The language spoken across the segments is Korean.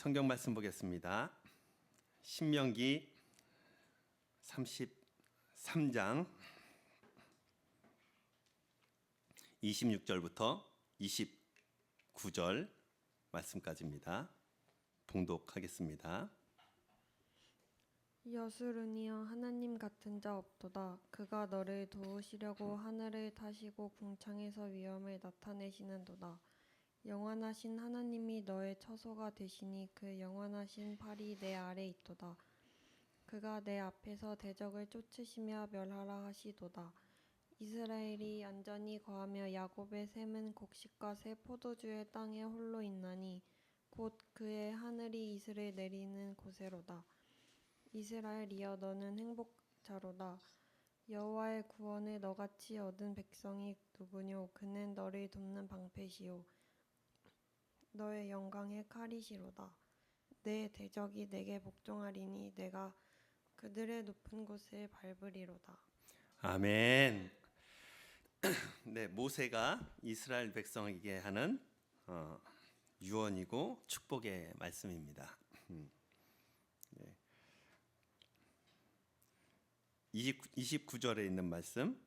성경 말씀 보겠습니다. 신명기 33장 26절부터 29절 말씀까지입니다. 봉독하겠습니다. 여수르니여 하나님 같은 자 없도다. 그가 너를 도우시려고 하늘을 타시고 궁창에서 위엄을 나타내시는도다. 영원하신 하나님이 너의 처소가 되시니 그 영원하신 팔이 내 아래 있도다. 그가 내 앞에서 대적을 쫓으시며 멸하라 하시도다. 이스라엘이 얌전히 거하며 야곱의 샘은 곡식과 새 포도주의 땅에 홀로 있나니 곧 그의 하늘이 이슬을 내리는 곳에로다. 이스라엘이여 너는 행복자로다. 여호와의 구원을 너같이 얻은 백성이 누구뇨? 그는 너를 돕는 방패시요 너의 영광의 칼이시로다. 내 대적이 내게 복종하리니 내가 그들의 높은 곳을 밟으리로다. 아멘. 네, 모세가 이스라엘 백성에게 하는 유언이고 축복의 말씀입니다. 네. 29절에 있는 말씀,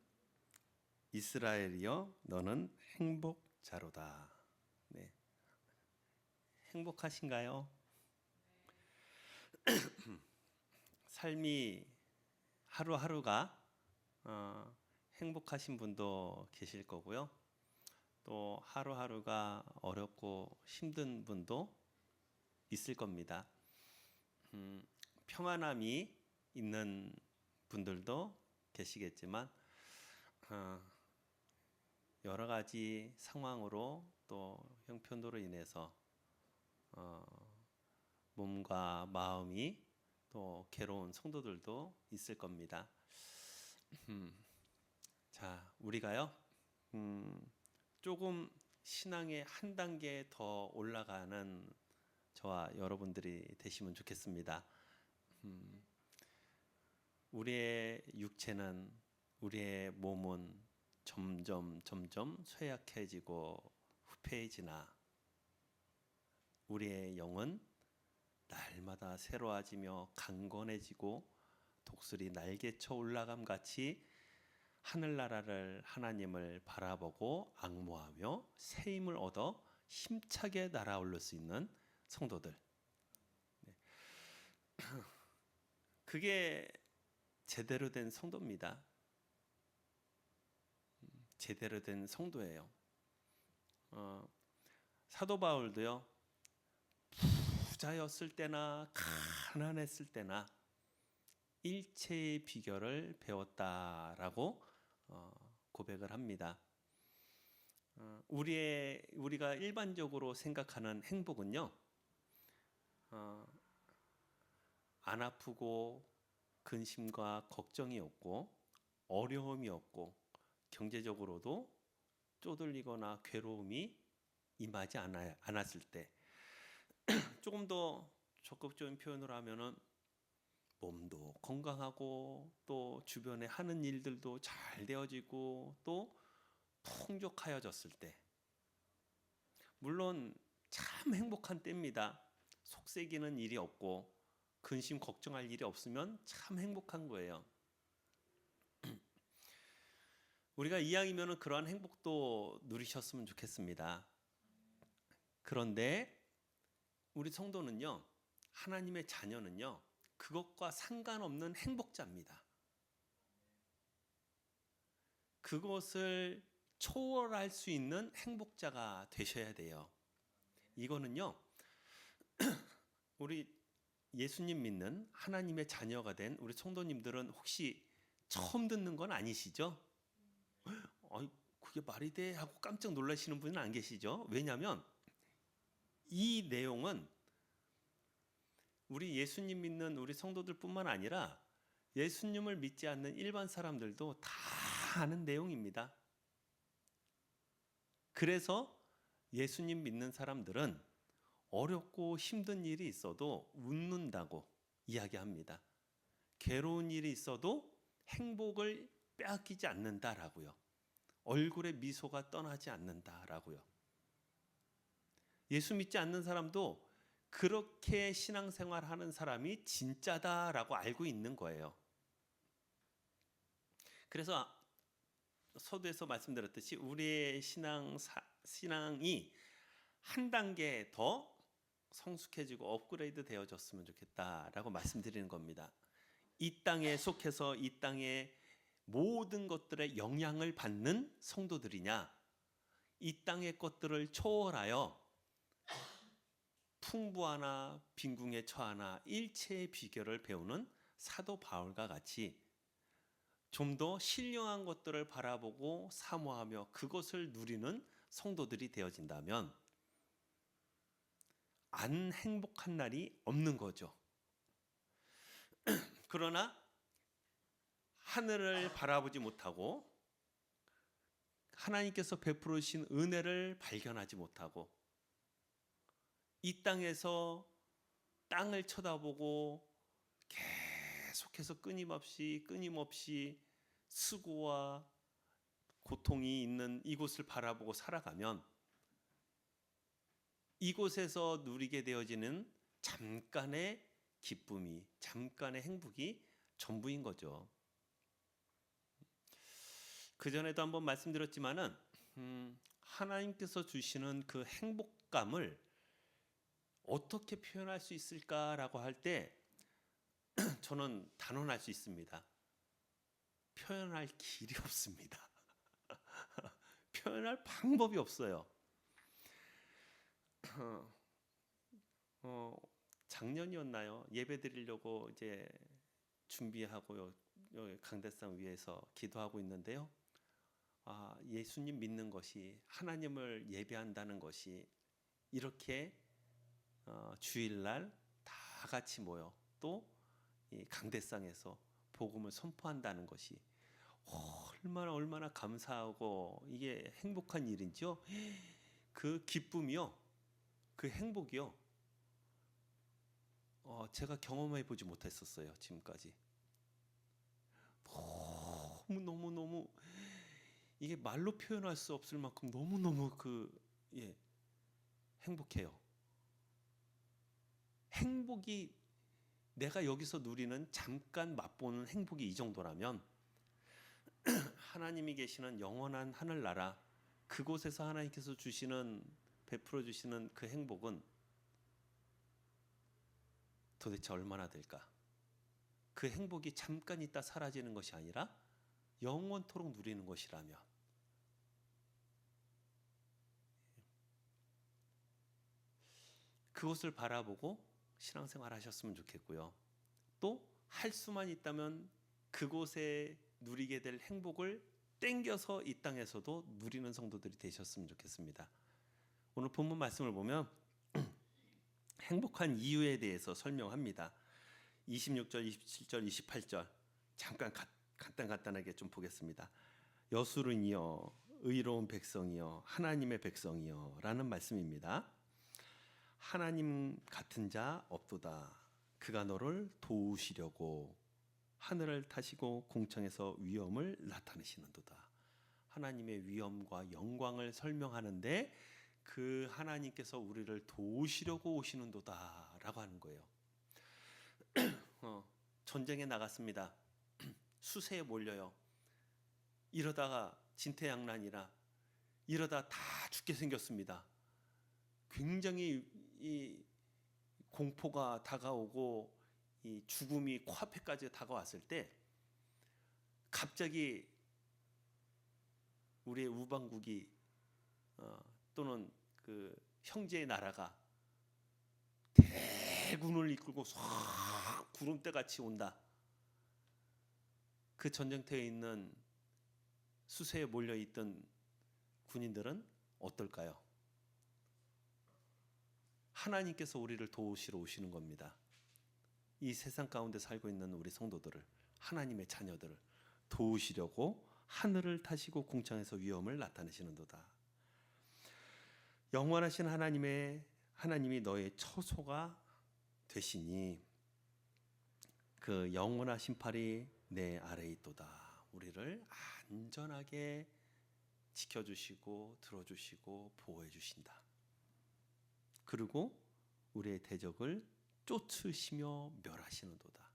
이스라엘이여 너는 행복자로다. 네. 행복하신가요? 삶이 하루하루가 행복하신 분도 계실 거고요. 또 하루하루가 어렵고 힘든 분도 있을 겁니다. 평안함이 있는 분들도 계시겠지만 여러 가지 상황으로 또 형편으로 인해서 몸과 마음이 또 괴로운 성도들도 있을 겁니다. 자, 우리가요 조금 신앙의 한 단계 더 올라가는 저와 여러분들이 되시면 좋겠습니다. 우리의 육체는, 우리의 몸은 점점 쇠약해지고 후패해지나 우리의 영은 날마다 새로워지며 강건해지고 독수리 날개쳐 올라감 같이 하늘나라를 하나님을 바라보고 앙모하며 새 힘을 얻어 힘차게 날아오를 수 있는 성도들. 그게 제대로 된 성도입니다. 제대로 된 성도예요. 사도 바울도요, 부자였을 때나 가난했을 때나 일체의 비결을 배웠다라고 고백을 합니다. 우리가 일반적으로 생각하는 행복은요, 안 아프고 근심과 걱정이 없고 어려움이 없고 경제적으로도 쪼들리거나 괴로움이 임하지 않았을 때, 조금 더 적극적인 표현으로 하면은 몸도 건강하고 또 주변에 하는 일들도 잘 되어지고 또 풍족하여졌을 때, 물론 참 행복한 때입니다. 속색이는 일이 없고 근심 걱정할 일이 없으면 참 행복한 거예요. 우리가 이왕이면 그러한 행복도 누리셨으면 좋겠습니다. 그런데 우리 성도는요, 하나님의 자녀는요, 그것과 상관없는 행복자입니다. 그것을 초월할 수 있는 행복자가 되셔야 돼요. 이거는요, 우리 예수님 믿는 하나님의 자녀가 된 우리 성도님들은 혹시 처음 듣는 건 아니시죠? 그게 말이 돼? 하고 깜짝 놀라시는 분은 안 계시죠? 왜냐하면 이 내용은 우리 예수님 믿는 우리 성도들뿐만 아니라 예수님을 믿지 않는 일반 사람들도 다 아는 내용입니다. 그래서 예수님 믿는 사람들은 어렵고 힘든 일이 있어도 웃는다고 이야기합니다. 괴로운 일이 있어도 행복을 빼앗기지 않는다라고요. 얼굴에 미소가 떠나지 않는다라고요. 예수 믿지 않는 사람도 그렇게 신앙생활하는 사람이 진짜다라고 알고 있는 거예요. 그래서 서두에서 말씀드렸듯이 우리의 신앙이 한 단계 더 성숙해지고 업그레이드 되어졌으면 좋겠다라고 말씀드리는 겁니다. 이 땅에 속해서 이 땅의 모든 것들의 영향을 받는 성도들이냐, 이 땅의 것들을 초월하여 풍부하나 빈궁에 처하나 일체의 비결을 배우는 사도 바울과 같이 좀 더 신령한 것들을 바라보고 사모하며 그것을 누리는 성도들이 되어진다면 안 행복한 날이 없는 거죠. 그러나 하늘을 바라보지 못하고 하나님께서 베풀어 주신 은혜를 발견하지 못하고 이 땅에서 땅을 쳐다보고 계속해서 끊임없이 수고와 고통이 있는 이곳을 바라보고 살아가면 이곳에서 누리게 되어지는 잠깐의 기쁨이, 잠깐의 행복이 전부인 거죠. 그 전에도 한번 말씀드렸지만은 하나님께서 주시는 그 행복감을 어떻게 표현할 수 있을까라고 할 때 저는 단언할 수 있습니다. 표현할 길이 없습니다. 표현할 방법이 없어요. 작년이었나요? 예배 드리려고 이제 준비하고 강대상 위에서 기도하고 있는데요. 예수님 믿는 것이, 하나님을 예배한다는 것이 이렇게 주일날 다 같이 모여 또 이 강대상에서 복음을 선포한다는 것이 얼마나 감사하고 이게 행복한 일인지요. 그 기쁨이요, 그 행복이요, 제가 경험해 보지 못했었어요 지금까지. 너무 이게 말로 표현할 수 없을 만큼 너무 행복해요. 행복이, 내가 여기서 누리는 잠깐 맛보는 행복이 이 정도라면 하나님이 계시는 영원한 하늘나라, 그곳에서 하나님께서 베풀어 주시는 그 행복은 도대체 얼마나 될까? 그 행복이 잠깐 있다 사라지는 것이 아니라 영원토록 누리는 것이라면 그것을 바라보고 신앙생활 하셨으면 좋겠고요. 또 할 수만 있다면 그곳에 누리게 될 행복을 땡겨서 이 땅에서도 누리는 성도들이 되셨으면 좋겠습니다. 오늘 본문 말씀을 보면 행복한 이유에 대해서 설명합니다. 26절, 27절, 28절 잠깐 간단하게 좀 보겠습니다. 여수른이여 의로운 백성이여 하나님의 백성이여 라는 말씀입니다. 하나님 같은 자 없도다. 그가 너를 도우시려고 하늘을 타시고 공창에서 위엄을 나타내시는도다. 하나님의 위엄과 영광을 설명하는데 그 하나님께서 우리를 도우시려고 오시는도다 라고 하는 거예요. 전쟁에 나갔습니다. 수세에 몰려요. 이러다가 진퇴양난이라 이러다 다 죽게 생겼습니다. 굉장히 이 공포가 다가오고 이 죽음이 코앞에까지 다가왔을 때 갑자기 우리의 우방국이 또는 그 형제의 나라가 대군을 이끌고 싹 구름대같이 온다. 그 전쟁터에 있는 수세에 몰려있던 군인들은 어떨까요? 하나님께서 우리를 도우시러 오시는 겁니다. 이 세상 가운데 살고 있는 우리 성도들을, 하나님의 자녀들을 도우시려고 하늘을 타시고 궁창에서 위엄을 나타내시는도다. 영원하신 하나님이 너의 처소가 되시니 그 영원하신 팔이 내 아래에 있도다. 우리를 안전하게 지켜주시고 들어주시고 보호해 주신다. 그리고 우리의 대적을 쫓으시며 멸하시는도다.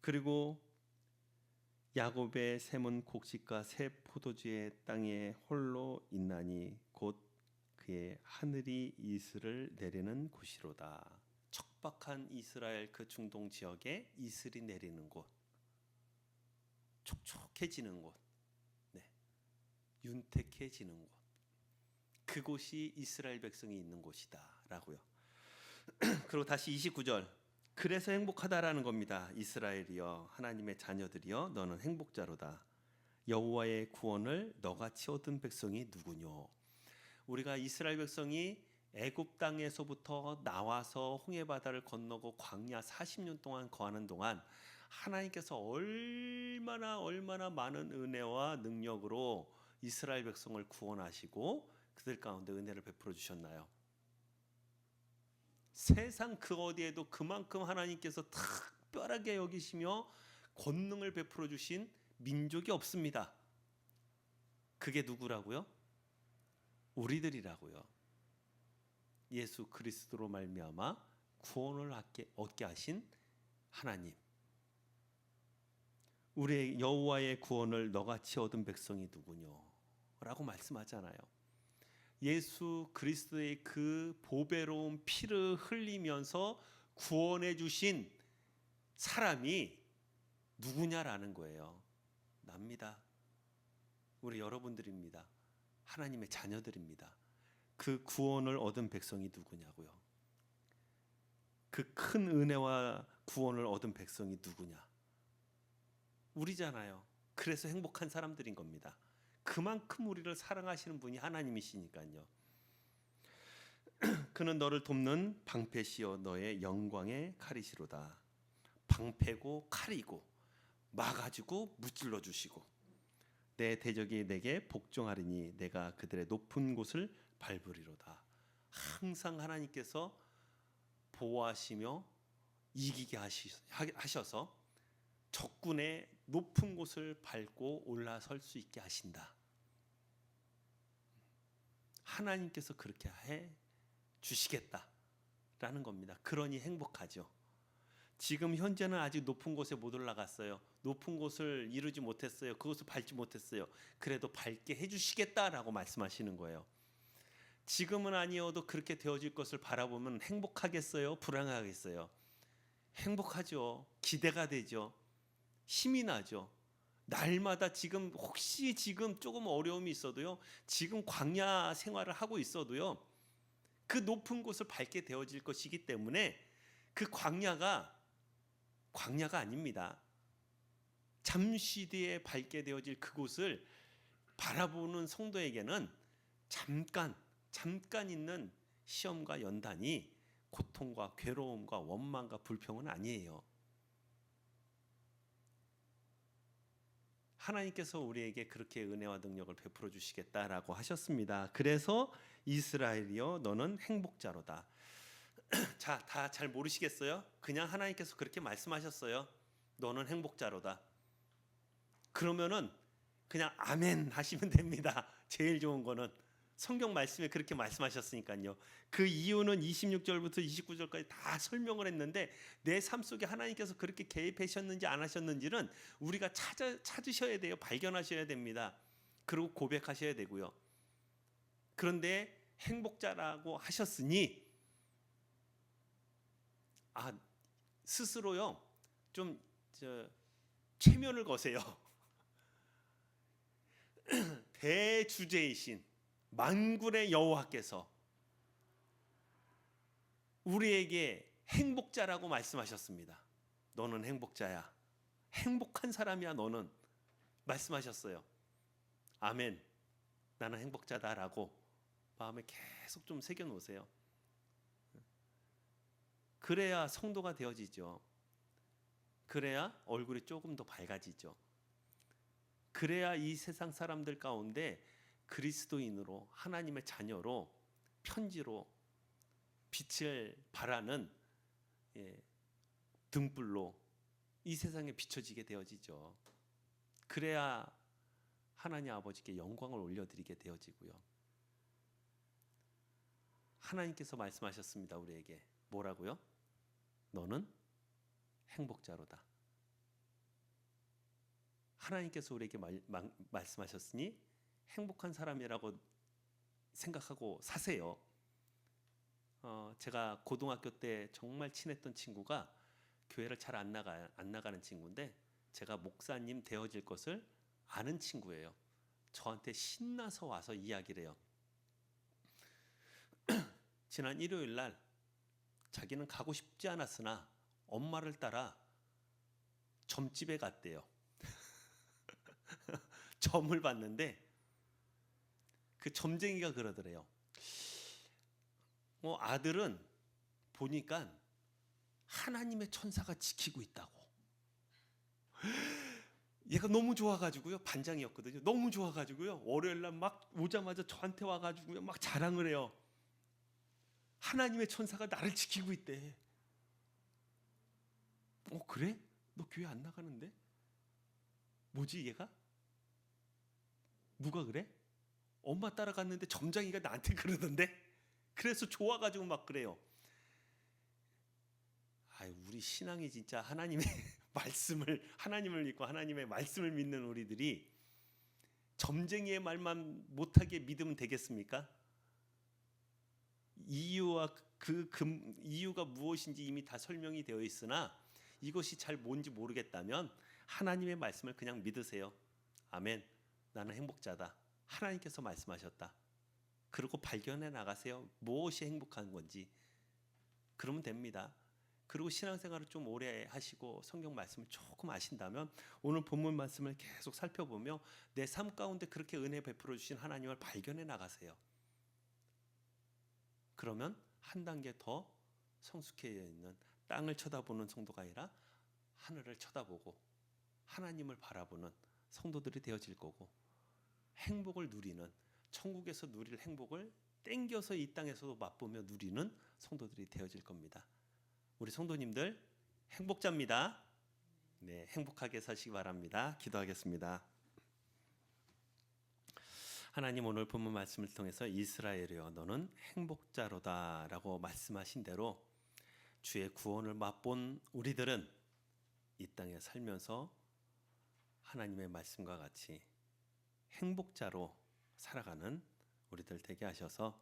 그리고 야곱의 샘은 곡식과 새 포도주의 땅에 홀로 있나니 곧 그의 하늘이 이슬을 내리는 곳이로다. 척박한 이스라엘 그 중동 지역에 이슬이 내리는 곳, 촉촉해지는 곳, 윤택해지는 곳, 그곳이 이스라엘 백성이 있는 곳이다라고요. 그리고 다시 29절, 그래서 행복하다라는 겁니다. 이스라엘이여, 하나님의 자녀들이여, 너는 행복자로다. 여호와의 구원을 너같이 얻은 백성이 누구뇨? 우리가 이스라엘 백성이 애굽 땅에서부터 나와서 홍해 바다를 건너고 광야 40년 동안 거하는 동안 하나님께서 얼마나 많은 은혜와 능력으로 이스라엘 백성을 구원하시고 그들 가운데 은혜를 베풀어 주셨나요? 세상 그 어디에도 그만큼 하나님께서 특별하게 여기시며 권능을 베풀어 주신 민족이 없습니다. 그게 누구라고요? 우리들이라고요. 예수 그리스도로 말미암아 구원을 얻게 하신 하나님. 우리의 여호와의 구원을 너같이 얻은 백성이 누구뇨? 라고 말씀하잖아요. 예수 그리스도의 그 보배로운 피를 흘리면서 구원해 주신 사람이 누구냐라는 거예요. 납니다. 우리 여러분들입니다. 하나님의 자녀들입니다. 그 구원을 얻은 백성이 누구냐고요. 그 큰 은혜와 구원을 얻은 백성이 누구냐? 우리잖아요. 그래서 행복한 사람들인 겁니다. 그만큼 우리를 사랑하시는 분이 하나님이시니까요. 그는 너를 돕는 방패시요 너의 영광의 칼이시로다. 방패고 칼이고 막아주고 무찔러 주시고 내 대적이 내게 복종하리니 내가 그들의 높은 곳을 밟으리로다. 항상 하나님께서 보호하시며 이기게 하셔서 적군의 높은 곳을 밟고 올라설 수 있게 하신다. 하나님께서 그렇게 해 주시겠다라는 겁니다. 그러니 행복하죠. 지금 현재는 아직 높은 곳에 못 올라갔어요. 높은 곳을 이루지 못했어요. 그것을 밟지 못했어요. 그래도 밟게 해주시겠다라고 말씀하시는 거예요. 지금은 아니어도 그렇게 되어질 것을 바라보면 행복하겠어요? 불안하겠어요? 행복하죠. 기대가 되죠. 힘이 나죠. 날마다 지금 혹시 지금 조금 어려움이 있어도요. 지금 광야 생활을 하고 있어도요. 그 높은 곳을 밟게 되어질 것이기 때문에 그 광야가 아닙니다. 잠시 뒤에 밟게 되어질 그곳을 바라보는 성도에게는 잠깐 있는 시험과 연단이 고통과 괴로움과 원망과 불평은 아니에요. 하나님께서 우리에게 그렇게 은혜와 능력을 베풀어 주시겠다라고 하셨습니다. 그래서 이스라엘이여 너는 행복자로다. 자, 다 잘 모르시겠어요? 그냥 하나님께서 그렇게 말씀하셨어요. 너는 행복자로다. 그러면은 그냥 아멘 하시면 됩니다. 제일 좋은 거는 성경 말씀에 그렇게 말씀하셨으니까요. 그 이유는 26절부터 29절까지 다 설명을 했는데 내 삶 속에 하나님께서 그렇게 개입하셨는지 안 하셨는지는 우리가 찾으셔야 돼요. 발견하셔야 됩니다. 그리고 고백하셔야 되고요. 그런데 행복자라고 하셨으니 스스로요 좀 최면을 거세요. 대주제이신 만군의 여호와께서 우리에게 행복자라고 말씀하셨습니다. 너는 행복자야. 행복한 사람이야 너는. 말씀하셨어요. 아멘. 나는 행복자다라고 마음에 계속 좀 새겨놓으세요. 그래야 성도가 되어지죠. 그래야 얼굴이 조금 더 밝아지죠. 그래야 이 세상 사람들 가운데 그리스도인으로 하나님의 자녀로 편지로 빛을 발하는 등불로 이 세상에 비춰지게 되어지죠. 그래야 하나님 아버지께 영광을 올려드리게 되어지고요. 하나님께서 말씀하셨습니다. 우리에게 뭐라고요? 너는 행복자로다. 하나님께서 우리에게 말씀하셨으니 행복한 사람이라고 생각하고 사세요. 제가 고등학교 때 정말 친했던 친구가 교회를 잘 안 나가는 친구인데 제가 목사님 되어질 것을 아는 친구예요. 저한테 신나서 와서 이야기를 해요. 지난 일요일 날 자기는 가고 싶지 않았으나 엄마를 따라 점집에 갔대요. 점을 봤는데 그 점쟁이가 그러더래요. 아들은 보니까 하나님의 천사가 지키고 있다고. 얘가 너무 좋아가지고요. 반장이었거든요. 너무 좋아가지고요. 월요일 날 막 오자마자 저한테 와가지고요. 막 자랑을 해요. 하나님의 천사가 나를 지키고 있대. 그래? 너 교회 안 나가는데? 뭐지 얘가? 누가 그래? 엄마 따라갔는데 점장이가 나한테 그러던데? 그래서 좋아가지고 막 그래요. 우리 신앙이 진짜 하나님의 하나님을 믿고 하나님의 말씀을 믿는 우리들이 점쟁이의 말만 못하게 믿으면 되겠습니까? 이유와 이유가 무엇인지 이미 다 설명이 되어 있으나 이것이 잘 뭔지 모르겠다면 하나님의 말씀을 그냥 믿으세요. 아멘. 나는 행복자다. 하나님께서 말씀하셨다. 그리고 발견해 나가세요. 무엇이 행복한 건지. 그러면 됩니다. 그리고 신앙생활을 좀 오래 하시고 성경 말씀을 조금 아신다면 오늘 본문 말씀을 계속 살펴보며 내 삶 가운데 그렇게 은혜 베풀어 주신 하나님을 발견해 나가세요. 그러면 한 단계 더 성숙해 있는 땅을 쳐다보는 성도가 아니라 하늘을 쳐다보고 하나님을 바라보는 성도들이 되어질 거고 행복을 누리는 천국에서 누릴 행복을 땡겨서 이 땅에서도 맛보며 누리는 성도들이 되어질 겁니다. 우리 성도님들 행복자입니다. 네, 행복하게 사시기 바랍니다. 기도하겠습니다. 하나님 오늘 본문 말씀을 통해서 이스라엘이여 너는 행복자로다라고 말씀하신 대로 주의 구원을 맛본 우리들은 이 땅에 살면서 하나님의 말씀과 같이 행복자로 살아가는 우리들 되게 하셔서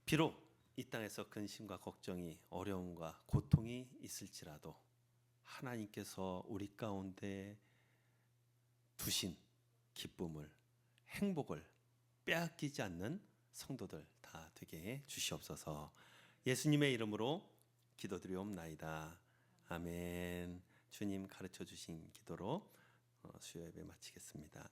비록 이 땅에서 근심과 걱정이 어려움과 고통이 있을지라도 하나님께서 우리 가운데 두신 기쁨을 행복을 빼앗기지 않는 성도들 다 되게 해 주시옵소서. 예수님의 이름으로 기도드리옵나이다. 아멘. 주님 가르쳐 주신 기도로 수요 예배 마치겠습니다.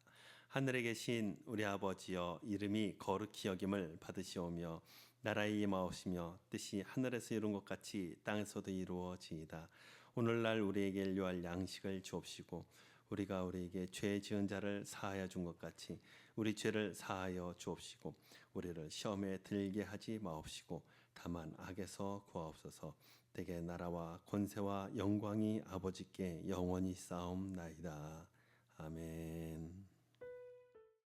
하늘에 계신 우리 아버지여 이름이 거룩히 여김을 받으시오며 나라의 임하옵시며 뜻이 하늘에서 이룬 것 같이 땅에서도 이루어지이다. 오늘날 우리에게 일용할 양식을 주옵시고 우리가 우리에게 죄 지은 자를 사하여 준 것 같이 우리 죄를 사하여 주옵시고 우리를 시험에 들게 하지 마옵시고 다만 악에서 구하옵소서. 대개 나라와 권세와 영광이 아버지께 영원히 쌓옵나이다. 아멘.